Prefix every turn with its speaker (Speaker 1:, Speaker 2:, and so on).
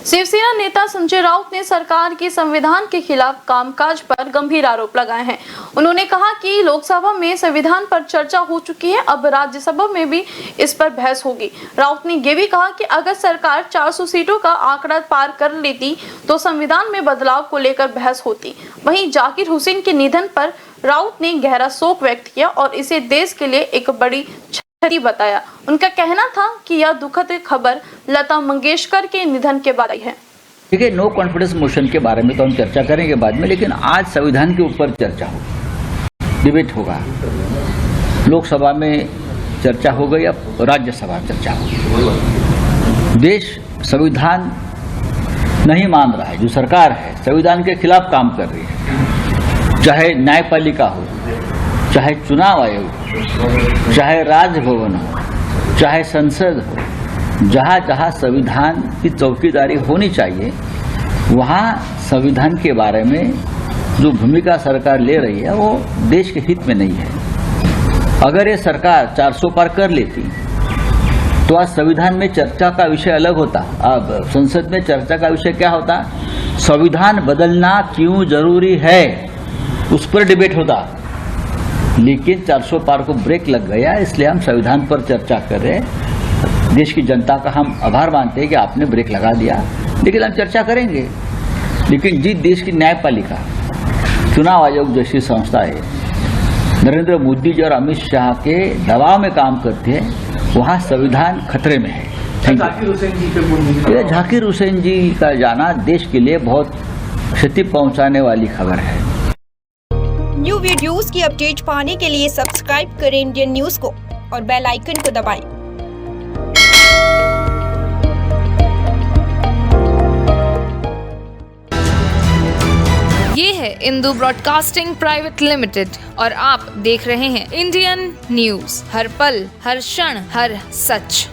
Speaker 1: शिवसेना नेता संजय राउत ने सरकार के संविधान के खिलाफ कामकाज पर गंभीर आरोप लगाए हैं। उन्होंने कहा कि लोकसभा में संविधान पर चर्चा हो चुकी है, अब राज्यसभा में भी इस पर बहस होगी। राउत ने ये भी कहा कि अगर सरकार 400 सीटों का आंकड़ा पार कर लेती तो संविधान में बदलाव को लेकर बहस होती। वहीं जाकिर हुसैन के निधन पर राउत ने गहरा शोक व्यक्त किया और इसे देश के लिए एक बड़ी क्षति बताया। उनका कहना था कि यह दुखद खबर लता मंगेशकर के निधन के बाद आई है।
Speaker 2: देखिए, नो कॉन्फिडेंस मोशन के बारे में तो हम चर्चा करेंगे बाद में, लेकिन आज संविधान के ऊपर चर्चा होगी, डिबेट होगा। लोकसभा में चर्चा हो गई, अब राज्यसभा में चर्चा होगी। देश संविधान नहीं मान रहा है, जो सरकार है संविधान के खिलाफ काम कर रही है, चाहे न्यायपालिका हो, चाहे चुनाव आयोग, चाहे राजभवन हो, चाहे संसद हो, जहाँ जहाँ संविधान की चौकीदारी होनी चाहिए, वहाँ संविधान के बारे में जो भूमिका सरकार ले रही है वो देश के हित में नहीं है। अगर ये सरकार 400 पार कर लेती तो आज संविधान में चर्चा का विषय अलग होता। अब संसद में चर्चा का विषय क्या होता? संविधान बदलना क्यों जरूरी है, उस पर डिबेट होता। लेकिन 400 पार को ब्रेक लग गया, इसलिए हम संविधान पर चर्चा कर रहे हैं। देश की जनता का हम आभार मानते हैं कि आपने ब्रेक लगा दिया, लेकिन हम चर्चा करेंगे। लेकिन जिस देश की न्यायपालिका, चुनाव आयोग जैसी संस्थाएं नरेंद्र मोदी जी और अमित शाह के दबाव में काम करते हैं, वहाँ संविधान खतरे में है। जाकिर हुसैन जी का जाना देश के लिए बहुत क्षति पहुंचाने वाली खबर है।
Speaker 3: न्यू वीडियोस की अपडेट पाने के लिए सब्सक्राइब करें इंडियन न्यूज को और बेल आइकन को दबाएं।
Speaker 4: ये है इंदू ब्रॉडकास्टिंग प्राइवेट लिमिटेड और आप देख रहे हैं इंडियन न्यूज, हर पल, हर क्षण, हर सच।